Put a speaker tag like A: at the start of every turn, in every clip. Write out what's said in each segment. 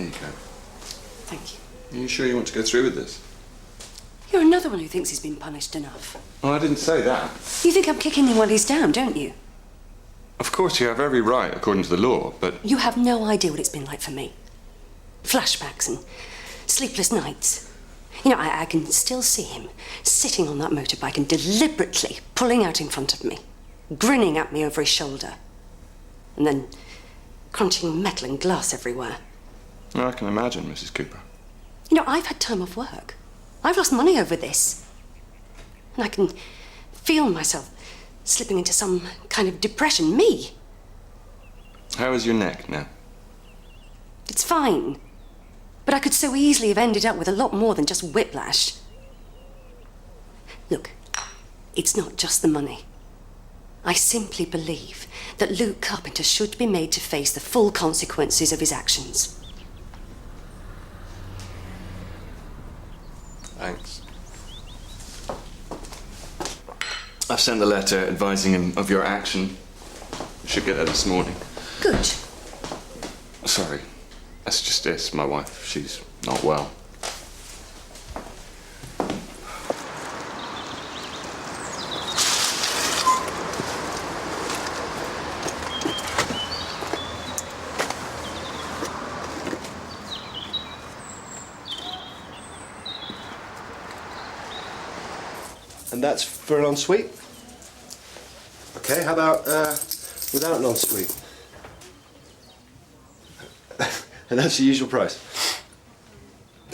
A: Here you go.
B: Thank you.
A: Are you sure you want to go through with this?
B: You're another one who thinks he's been punished enough.
A: Oh, I didn't say that.
B: You think I'm kicking him while he's down, don't you?
A: Of course, you have every right, according to the law, but...
B: You have no idea what it's been like for me. Flashbacks and sleepless nights. You know, I can still see him sitting on that motorbike and deliberately pulling out in front of me, grinning at me over his shoulder, and then crunching metal and glass everywhere.
A: I can imagine, Mrs. Cooper.
B: You know, I've had time off work. I've lost money over this. And I can feel myself slipping into some kind of depression. Me.
A: How is your neck now?
B: It's fine. But I could so easily have ended up with a lot more than just whiplash. Look, it's not just the money. I simply believe that Luke Carpenter should be made to face the full consequences of his actions.
A: Thanks. I've sent a letter advising him of your action. You should get that this morning.
B: Good.
A: Sorry. That's just this, my wife. She's not well.
C: And that's for an ensuite? Okay, how about without an ensuite? And that's the usual price.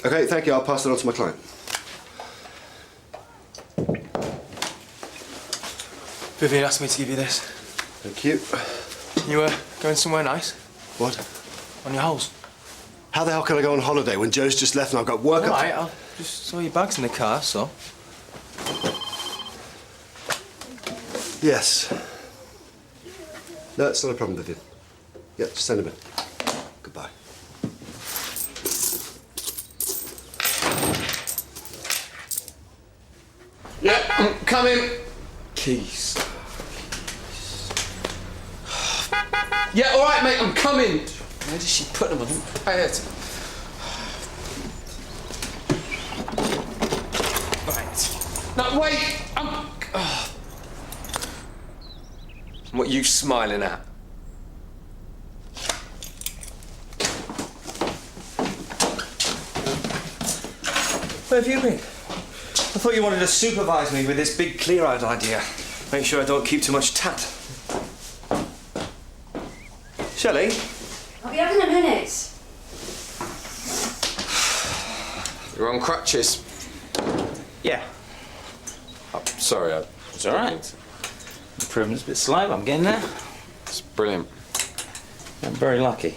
C: Okay, thank you. I'll pass that on to my client.
D: Vivian asked me to give you this.
C: Thank you.
D: You were going somewhere nice?
C: What?
D: On your holes.
C: How the hell can I go on holiday when Joe's just left and I've got work
D: All
C: up?
D: right, I just saw your bags in the car, so.
C: Yes. No, it's not a problem, Vivian. Yeah, just send him in. Goodbye.
A: Yeah, I'm coming.
D: Keys.
A: Yeah, all right, mate, I'm coming.
D: Where did she put them? I didn't pay it. Right.
A: No, wait.
D: What are you smiling at? Where have you been? I thought you wanted to supervise me with this big clear-eyed idea. Make sure I don't keep too much tat. Shelley?
B: I'll be out in a minute.
A: You're on crutches.
D: Yeah.
A: Oh, sorry,
D: It's all right. Improvement's a bit slow, I'm getting there.
A: It's brilliant.
D: I'm very lucky.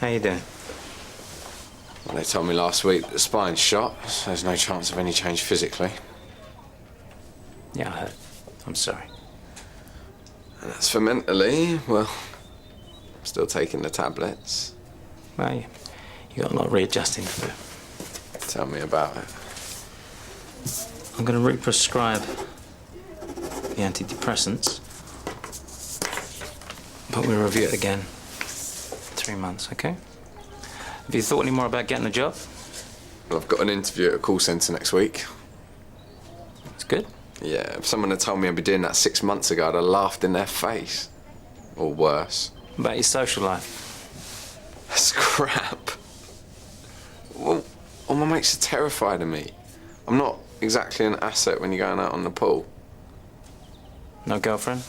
D: How you doing?
A: Well, they told me last week that the spine's shot, so there's no chance of any change physically.
D: Yeah, I heard. I'm sorry.
A: And as for mentally, well, I'm still taking the tablets.
D: Well, you got a lot of readjusting to do.
A: Tell me about it.
D: I'm going to re-prescribe the antidepressants, but we'll review it again in 3 months, okay? Have you thought any more about getting a job?
A: Well, I've got an interview at a call centre next week.
D: It's good.
A: Yeah, if someone had told me I'd be doing that 6 months ago, I'd have laughed in their face. Or worse.
D: About your social life?
A: That's crap. Well, all my mates are terrified of me. I'm not exactly an asset when you're going out on the pool.
D: No girlfriend?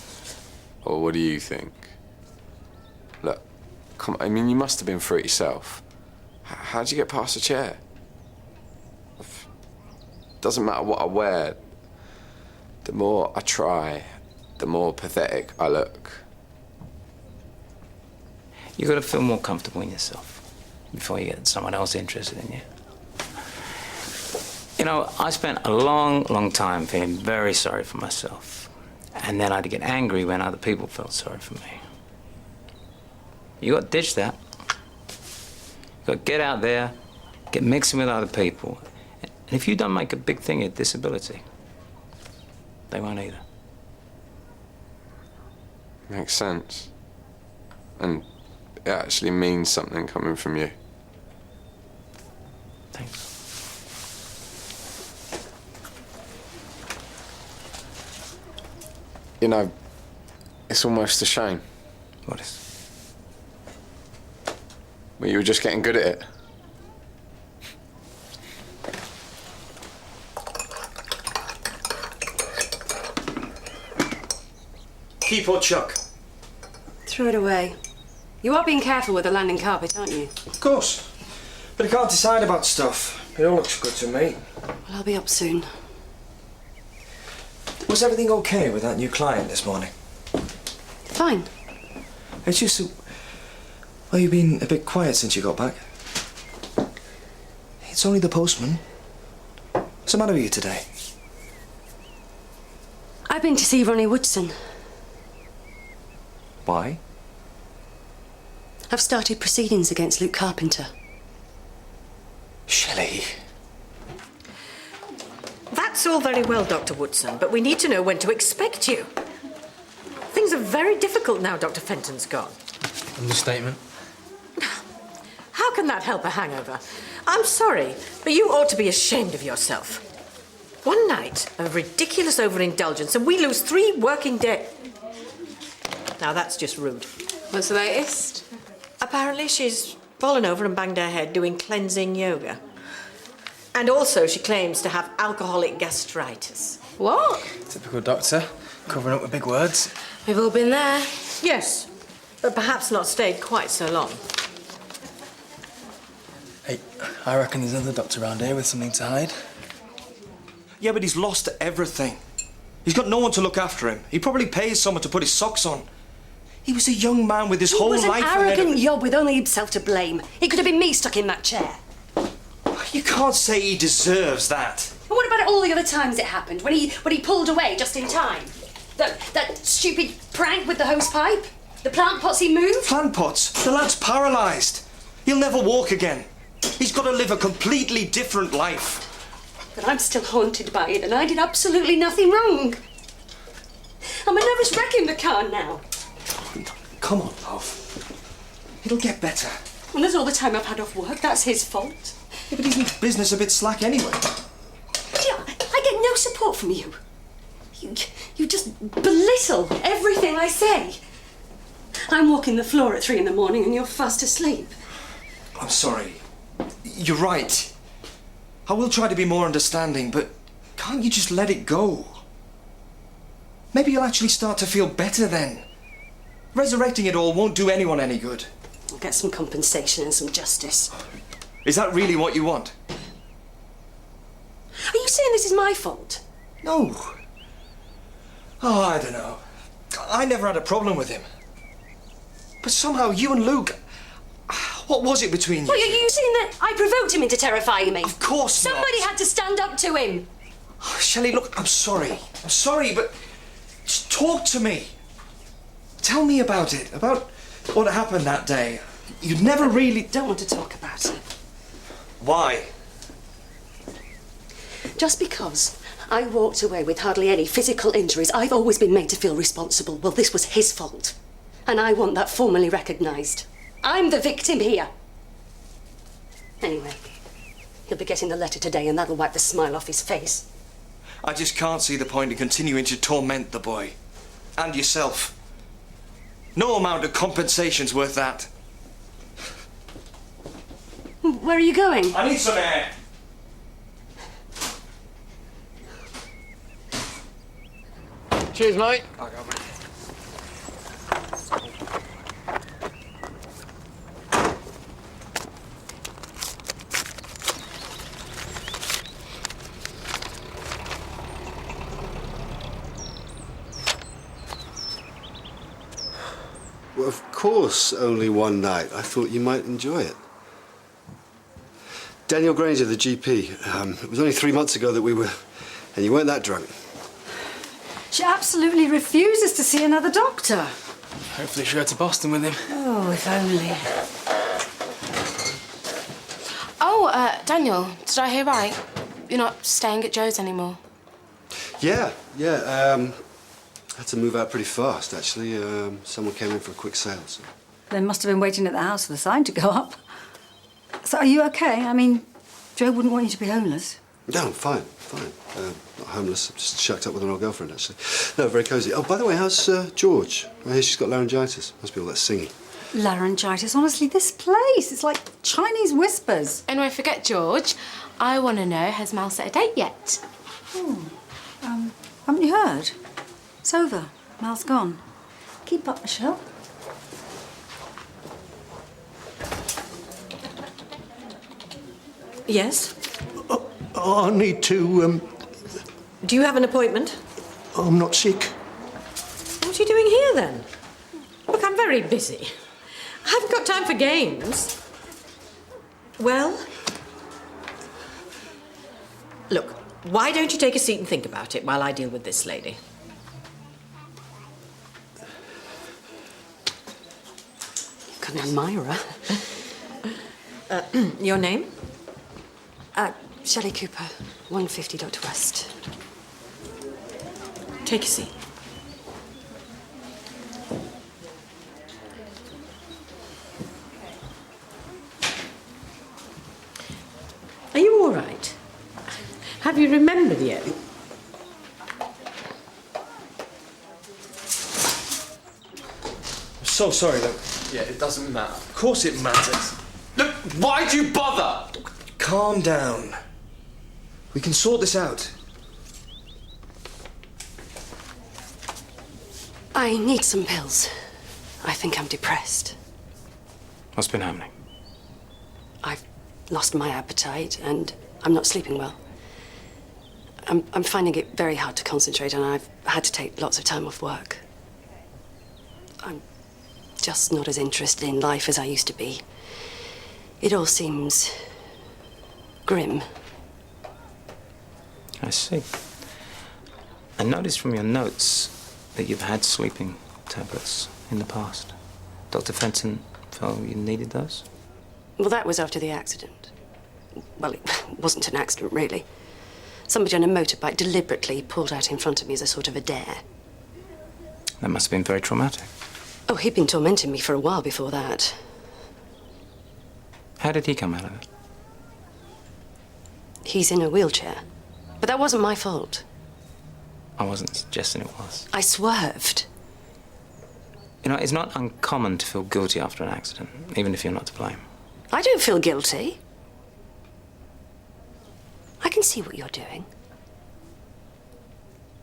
A: Or what do you think? Look, come on, I mean, you must have been through it yourself. How'd you get past the chair? Doesn't matter what I wear. The more I try, the more pathetic I look.
D: You've got to feel more comfortable in yourself before you get someone else interested in you. You know, I spent a long, long time feeling very sorry for myself. And then I'd get angry when other people felt sorry for me. You got to ditch that. You got to get out there, get mixing with other people. And if you don't make a big thing of disability, they won't either.
A: Makes sense. And it actually means something coming from you.
D: Thanks.
A: You know, it's almost a shame.
D: What is?
A: Well, you were just getting good at it.
C: Keep or chuck?
B: Throw it away. You are being careful with the landing carpet, aren't you?
E: Of course. But I can't decide about stuff. It all looks good to me.
B: Well, I'll be up soon.
E: Was everything okay with that new client this morning?
B: Fine.
E: It's just... Well, you've been a bit quiet since you got back. It's only the postman. What's the matter with you today?
B: I've been to see Ronnie Woodson.
E: Why?
B: I've started proceedings against Luke Carpenter.
E: Shelley.
F: That's all very well, Dr. Woodson, but we need to know when to expect you. Things are very difficult now Dr. Fenton's gone.
G: Understatement.
F: How can that help a hangover? I'm sorry, but you ought to be ashamed of yourself. One night of ridiculous overindulgence and we lose 3 working days. Now that's just rude.
H: What's the latest?
F: Apparently she's fallen over and banged her head doing cleansing yoga. And also she claims to have alcoholic gastritis.
H: What?
G: Typical doctor, covering up with big words.
H: We've all been there.
F: Yes, but perhaps not stayed quite so long.
G: Hey, I reckon there's another doctor around here with something to hide.
E: Yeah, but he's lost everything. He's got no one to look after him. He probably pays someone to put his socks on. He was a young man with his whole life ahead of him.
B: He was an arrogant yob with only himself to blame. He could have been me stuck in that chair.
E: You can't say he deserves that.
B: And what about all the other times it happened? When he pulled away just in time? That stupid prank with the hose pipe? The plant pots he moved?
E: Plant pots? The lad's paralysed. He'll never walk again. He's got to live a completely different life.
B: But I'm still haunted by it, and I did absolutely nothing wrong. I'm a nervous wreck in the car now.
E: Come on, love. It'll get better.
B: And there's all the time I've had off work. That's his fault.
E: Yeah, but isn't business a bit slack anyway?
B: Yeah, I get no support from you. You just belittle everything I say. I'm walking the floor at 3 in the morning and you're fast asleep.
E: I'm sorry. You're right. I will try to be more understanding, but can't you just let it go? Maybe you'll actually start to feel better then. Resurrecting it all won't do anyone any good.
B: I'll get some compensation and some justice.
E: Is that really what you want?
B: Are you saying this is my fault?
E: No. Oh, I don't know. I never had a problem with him. But somehow you and Luke... What was it between you?
B: Well, are you saying that I provoked him into terrifying me?
E: Of course not.
B: Somebody had to stand up to him.
E: Oh, Shelley, look, I'm sorry. I'm sorry, but just talk to me. Tell me about it, about what happened that day. You'd never really...
B: Don't want to talk about it.
E: Why?
B: Just because I walked away with hardly any physical injuries, I've always been made to feel responsible. Well, this was his fault. And I want that formally recognised. I'm the victim here. Anyway, he'll be getting the letter today and that'll wipe the smile off his face.
E: I just can't see the point in continuing to torment the boy. And yourself. No amount of compensation's worth that.
B: Where are you going?
E: I need some air.
G: Cheers, mate.
C: Well, of course, only one night. I thought you might enjoy it. Daniel Granger, the GP. It was only 3 months ago that we were... And you weren't that drunk.
I: She absolutely refuses to see another doctor.
G: Hopefully she'll go to Boston with him.
I: Oh, if only.
H: Oh, Daniel, did I hear right? You're not staying at Joe's anymore?
C: Yeah. Had to move out pretty fast, actually. Someone came in for a quick sale, so...
I: They must have been waiting at the house for the sign to go up. So are you okay? I mean, Joe wouldn't want you to be homeless.
C: No, fine, fine. Not homeless. I'm just shacked up with an old girlfriend, actually. No, very cosy. Oh, by the way, how's George? I hear she's got laryngitis. Must be all that singing.
I: Laryngitis? Honestly, this place, it's like Chinese whispers.
H: Anyway, forget George. I want to know, has Mal set a date yet?
I: Haven't you heard? It's over. Mal's gone. Keep up, Michelle.
F: Yes?
C: I need to,
F: Do you have an appointment?
C: I'm not sick.
F: What are you doing here, then? Look, I'm very busy. I haven't got time for games. Well? Look, why don't you take a seat and think about it while I deal with this lady?
B: You've got an admirer.
F: Your name?
B: Shelley Cooper, 150 Dr. West.
F: Take a seat. Are you all right? Have you remembered yet?
E: I'm so sorry, Luke.
A: Yeah, it doesn't matter.
E: Of course it matters.
A: Look, why'd you bother?
E: Calm down. We can sort this out.
B: I need some pills. I think I'm depressed.
D: What's been happening?
B: I've lost my appetite and I'm not sleeping well. I'm finding it very hard to concentrate and I've had to take lots of time off work. I'm just not as interested in life as I used to be. It all seems grim.
D: I see. I noticed from your notes that you've had sleeping tablets in the past. Dr. Fenton felt you needed those?
B: Well, that was after the accident. Well, it wasn't an accident, really. Somebody on a motorbike deliberately pulled out in front of me as a sort of a dare.
D: That must have been very traumatic.
B: Oh, he'd been tormenting me for a while before that.
D: How did he come out of it?
B: He's in a wheelchair. But that wasn't my fault.
D: I wasn't suggesting it was.
B: I swerved.
D: You know, it's not uncommon to feel guilty after an accident, even if you're not to blame.
B: I don't feel guilty. I can see what you're doing.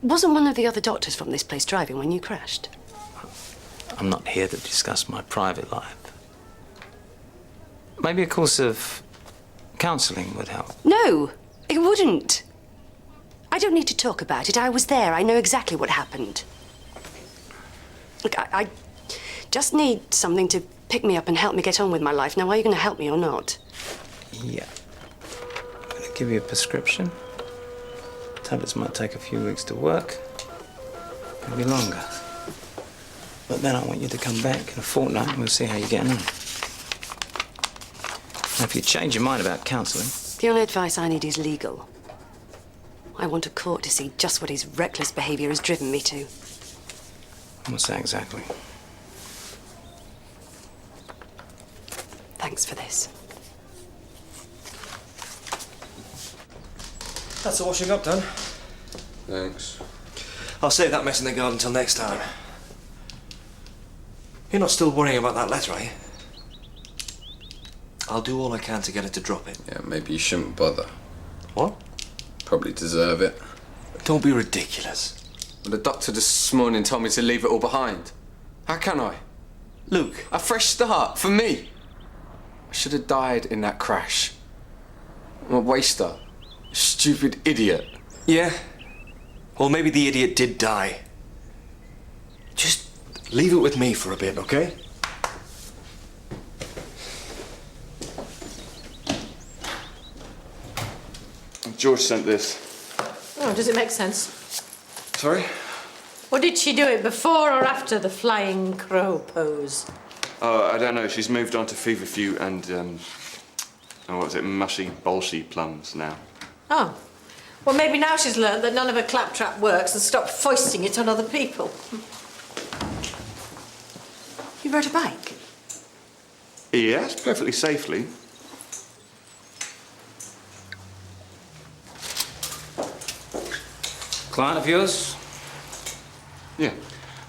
B: Wasn't one of the other doctors from this place driving when you crashed?
D: I'm not here to discuss my private life. Maybe a course of counselling would help.
B: No, it wouldn't. I don't need to talk about it. I was there. I know exactly what happened. Look, I just need something to pick me up and help me get on with my life. Now, are you going to help me or not?
D: Yeah. I'm going to give you a prescription. Tablets might take a few weeks to work, maybe longer. But then I want you to come back in a fortnight and we'll see how you're getting on. Now, if you change your mind about counselling...
B: The only advice I need is legal. I want a court to see just what his reckless behaviour has driven me to.
D: What's that exactly?
B: Thanks for this.
E: That's the washing up done.
A: Thanks.
E: I'll save that mess in the garden till next time. You're not still worrying about that letter, are you? I'll do all I can to get her to drop it.
A: Yeah, maybe you shouldn't bother.
E: What?
A: Probably deserve it.
E: Don't be ridiculous.
A: Well, the doctor this morning told me to leave it all behind. How can I?
E: Luke.
A: A fresh start for me. I should have died in that crash. I'm a waster. A stupid idiot.
E: Yeah. Or maybe the idiot did die. Just leave it with me for a bit, okay?
C: George sent this.
F: Oh, does it make sense?
C: Sorry?
F: Or did she do it before or after the flying crow pose?
J: Oh, I don't know. She's moved on to feverfew and, what was it, mushy, bolshy plums now.
F: Oh. Well, maybe now she's learned that none of her claptrap works and stopped foisting it on other people.
B: You rode a bike?
J: Yes, perfectly safely.
D: Client of yours?
J: Yeah.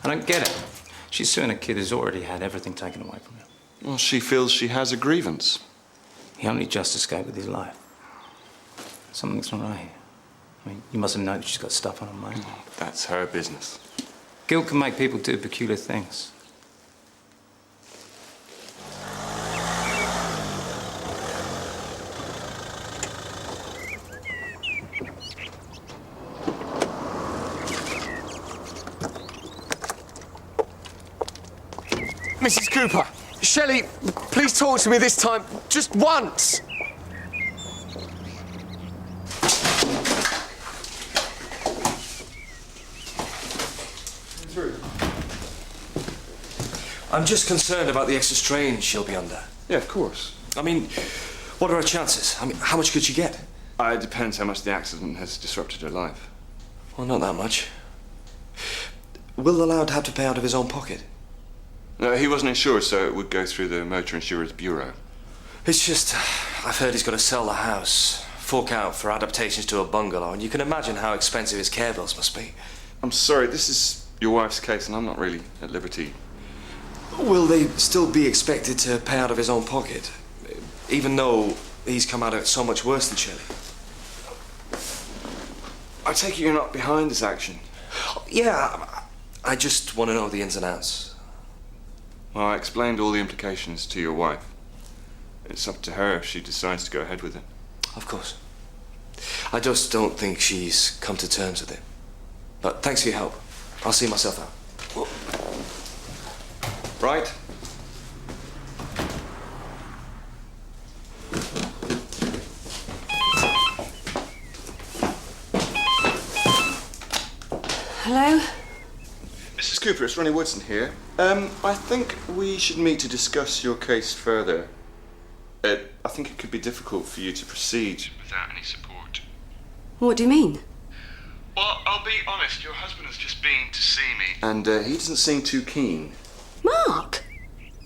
D: I don't get it. She's suing a kid who's already had everything taken away from him.
J: Well, she feels she has a grievance.
D: He only just escaped with his life. Something's not right here. I mean, you must have noticed she's got stuff on her mind.
J: That's her business.
D: Guilt can make people do peculiar things.
K: Mrs. Cooper, Shelley, please talk to me this time, just once.
E: I'm just concerned about the extra strain she'll be under.
J: Yeah, of course.
E: I mean, what are her chances? I mean, how much could she get?
J: It depends how much the accident has disrupted her life.
E: Well, not that much. Will the lad have to pay out of his own pocket?
J: No, he wasn't insured, so it would go through the Motor Insurance Bureau.
E: It's just, I've heard he's got to sell the house, fork out for adaptations to a bungalow, and you can imagine how expensive his care bills must be.
J: I'm sorry, this is your wife's case, and I'm not really at liberty.
E: Will they still be expected to pay out of his own pocket, even though he's come out of it so much worse than Shelley?
J: I take it you're not behind this action.
E: Yeah, I just want to know the ins and outs.
J: Well, I explained all the implications to your wife. It's up to her if she decides to go ahead with it.
E: Of course. I just don't think she's come to terms with it. But thanks for your help. I'll see myself out.
J: Right?
B: Hello?
J: Mrs. Cooper, it's Ronnie Woodson here. I think we should meet to discuss your case further. I think it could be difficult for you to proceed without any support.
B: What do you mean?
J: Well, I'll be honest, your husband has just been to see me. And he doesn't seem too keen.
B: Mark?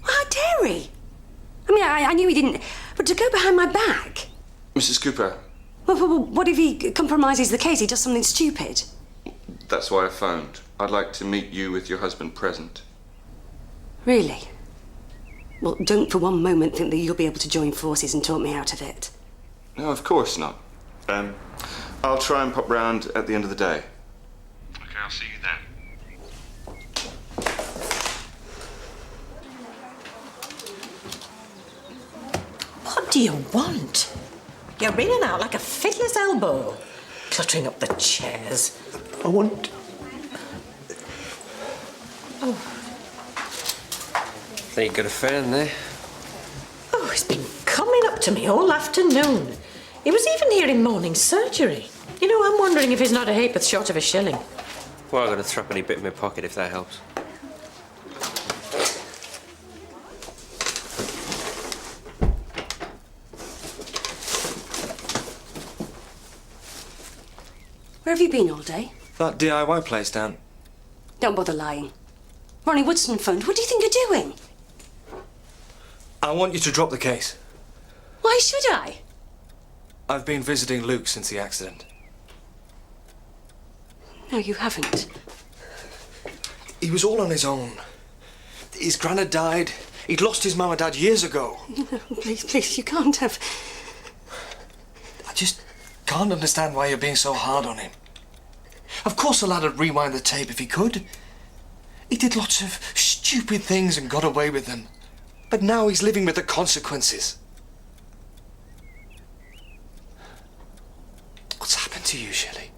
B: How dare he? I mean, I knew he didn't, but to go behind my back?
J: Mrs. Cooper,
B: Well, what if he compromises the case? He does something stupid?
J: that's why I phoned. I'd like to meet you with your husband present.
B: Really? Well, don't for one moment think that you'll be able to join forces and talk me out of it.
J: No, of course not. I'll try and pop round at the end of the day. Okay, I'll see you then.
F: What do you want? You're in and out like a fiddler's elbow, cluttering up the chairs.
C: I want...
K: I think you got a fan there.
F: Oh, he's been coming up to me all afternoon. He was even here in morning surgery. You know, I'm wondering if he's not a ha'porth short of a shilling.
K: Well, I've got a threepenny bit in my pocket if that helps.
B: Where have you been all day?
E: That DIY place down.
B: Don't bother lying. Ronnie Woodson phoned. What do you think you're doing?
E: I want you to drop the case.
B: Why should I?
E: I've been visiting Luke since the accident.
B: No, you haven't.
E: He was all on his own. His granddad died. He'd lost his mum and dad years ago.
B: No, please, you can't have...
E: I just can't understand why you're being so hard on him. Of course the lad would rewind the tape if he could. He did lots of stupid things and got away with them. But now he's living with the consequences. What's happened to you, Shelley?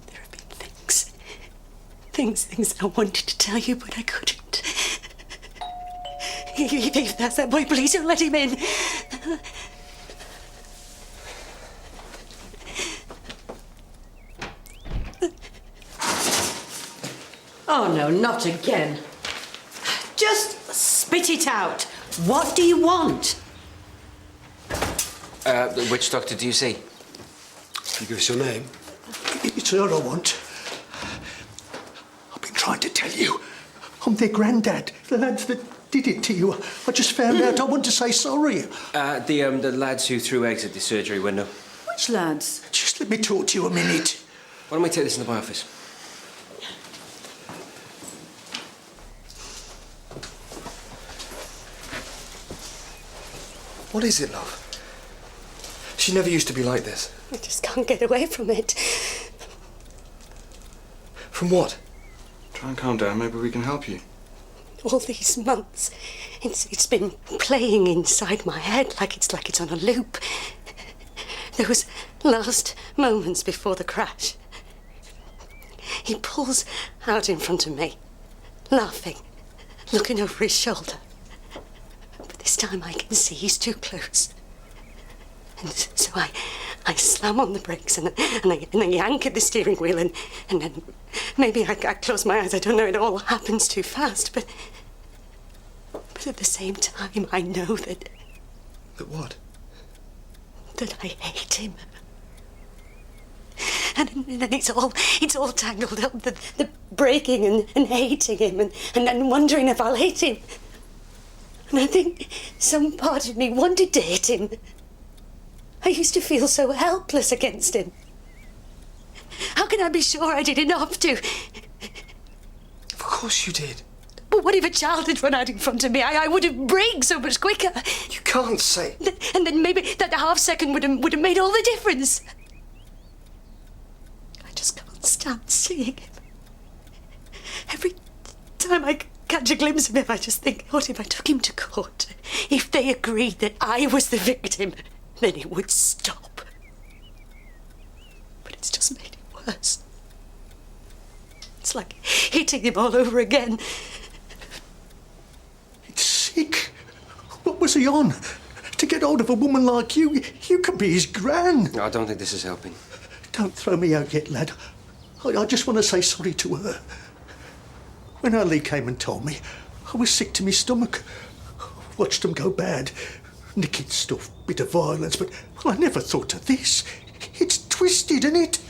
B: There have been things I wanted to tell you, but I couldn't. If that's that boy, please don't let him in.
F: Oh, no, not again. Just spit it out. What do you want?
K: Which doctor do you see?
C: Can you give us your name?
L: It's all I want. I've been trying to tell you. I'm their granddad, the lads that did it to you. I just found out. I want to say sorry.
M: The lads who threw eggs at the surgery window.
I: Which lads?
L: Just let me talk to you a minute.
M: Why don't we take this into my office?
E: What is it, love? She never used to be like this.
B: I just can't get away from it.
E: From what?
J: Try and calm down. Maybe we can help you.
B: All these months, it's been playing inside my head like it's on a loop. Those last moments before the crash. He pulls out in front of me, laughing, looking over his shoulder. But this time I can see he's too close. And so I slam on the brakes and I yank at the steering wheel and then maybe I close my eyes. I don't know, it all happens too fast. But at the same time, I know that...
E: That what?
B: That I hate him. And then it's all tangled up, the breaking and hating him and wondering if I'll hate him. And I think some part of me wanted to hit him. I used to feel so helpless against him. How can I be sure I did enough to...
E: Of course you did.
B: But what if a child had run out in front of me? I would have braked so much quicker.
E: You can't say.
B: And then maybe that half second would have made all the difference. I just can't stand seeing him. Every time I catch a glimpse of him, I just think, what if I took him to court? If they agreed that I was the victim, then it would stop. But it's just made it worse. It's like hitting him all over again.
L: It's sick. What was he on? To get hold of a woman like you, you could be his gran.
M: No, I don't think this is helping.
L: Don't throw me out yet, lad. I just want to say sorry to her. When Ali came and told me, I was sick to my stomach. Watched them go bad. Nicking stuff, bit of violence, but I never thought of this. It's twisted, isn't it?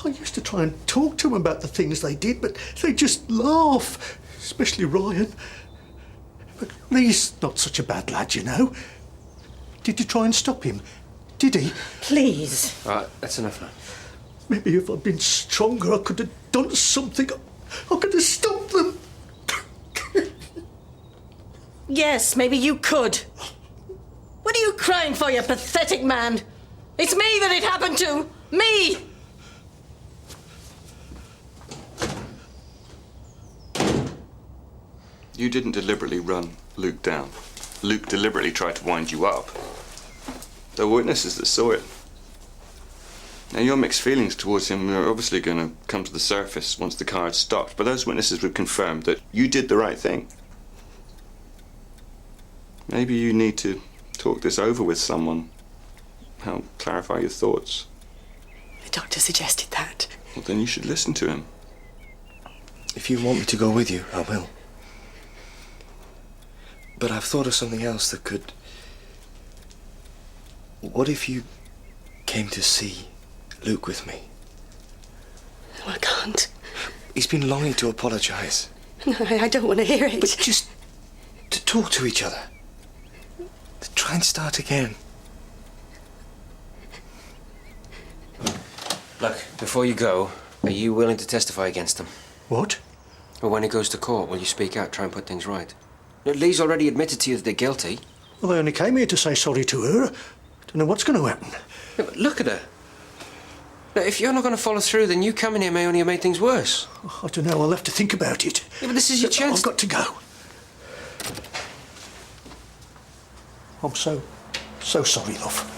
L: I used to try and talk to them about the things they did, but they just laugh, especially Ryan. But Lee's not such a bad lad, you know. Did you try and stop him? Did he?
F: Please.
M: All right, that's enough now.
L: Maybe if I'd been stronger, I could have done something. I could have stopped them.
F: Yes, maybe you could. What are you crying for, you pathetic man? It's me that it happened to. Me!
J: You didn't deliberately run Luke down. Luke deliberately tried to wind you up. There were witnesses that saw it. Now, your mixed feelings towards him are obviously going to come to the surface once the car had stopped, but those witnesses would confirm that you did the right thing. Maybe you need to talk this over with someone. Help clarify your thoughts.
B: The doctor suggested that.
J: Well, then you should listen to him.
E: If you want me to go with you, I will. But I've thought of something else that could... What if you came to see Luke with me?
B: No, I can't.
E: He's been longing to apologise.
B: No, I don't want to hear it.
E: But just to talk to each other. To try and start again.
M: Look, before you go, are you willing to testify against him?
L: What?
M: Well, when he goes to court, will you speak out, try and put things right? Now, Lee's already admitted to you that they're guilty.
L: Well, they only came here to say sorry to her. Don't know what's going to happen.
M: Yeah, but look at her. Now, if you're not going to follow through, then you coming here may only have made things worse.
L: I don't know. I'll have to think about it.
M: Yeah, but this is your chance.
L: I've got to go. I'm so sorry, love.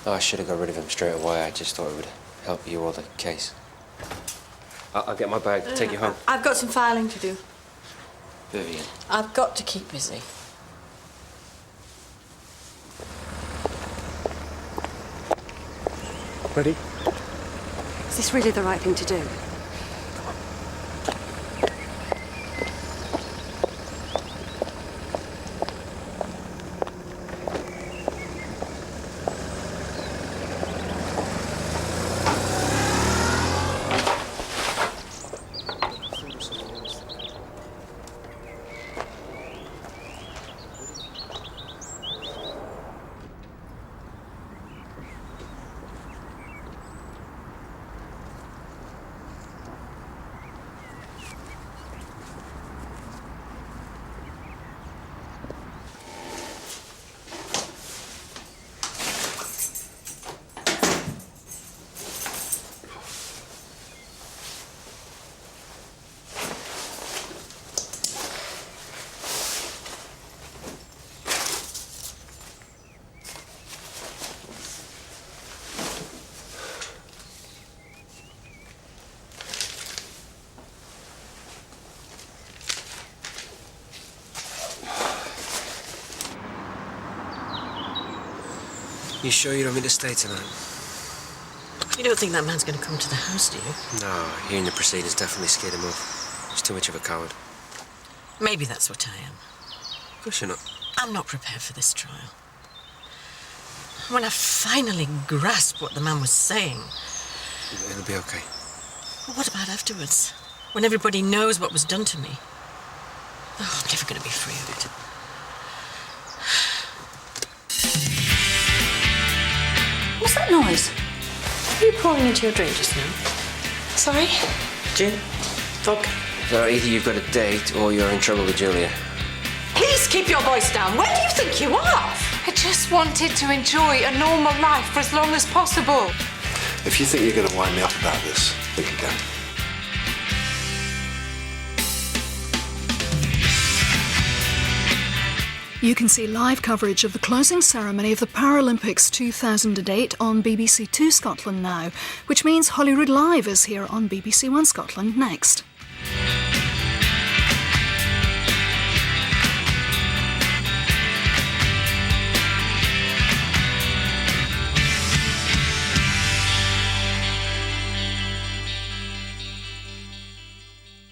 M: Oh, I should have got rid of him straight away. I just thought it would help you or the case. I'll get my bag, take you home.
F: I've got some filing to do.
M: Vivian.
F: I've got to keep busy.
L: Ready?
B: Is this really the right thing to do?
M: You sure you don't mean to stay tonight?
F: You don't think that man's going to come to the house, do you?
M: No, hearing the proceedings definitely scared him off. He's too much of a coward.
F: Maybe that's what I am.
M: Of course you're not.
F: I'm not prepared for this trial. When I finally grasped what the man was saying...
M: It'll be okay.
F: But what about afterwards? When everybody knows what was done to me? Oh, I'm never going to be free of it.
B: What's that noise?
F: What are you pouring into your drink just now?
B: Sorry?
F: Gin? Vodka?
M: So either you've got a date or you're in trouble with Julia.
F: Please keep your voice down. Where do you think you are?
H: I just wanted to enjoy a normal life for as long as possible.
C: If you think you're going to wind me up about this, think again.
N: You can see live coverage of the closing ceremony of the Paralympics 2008 on BBC2 Scotland now, which means Holyrood Live is here on BBC1 Scotland next.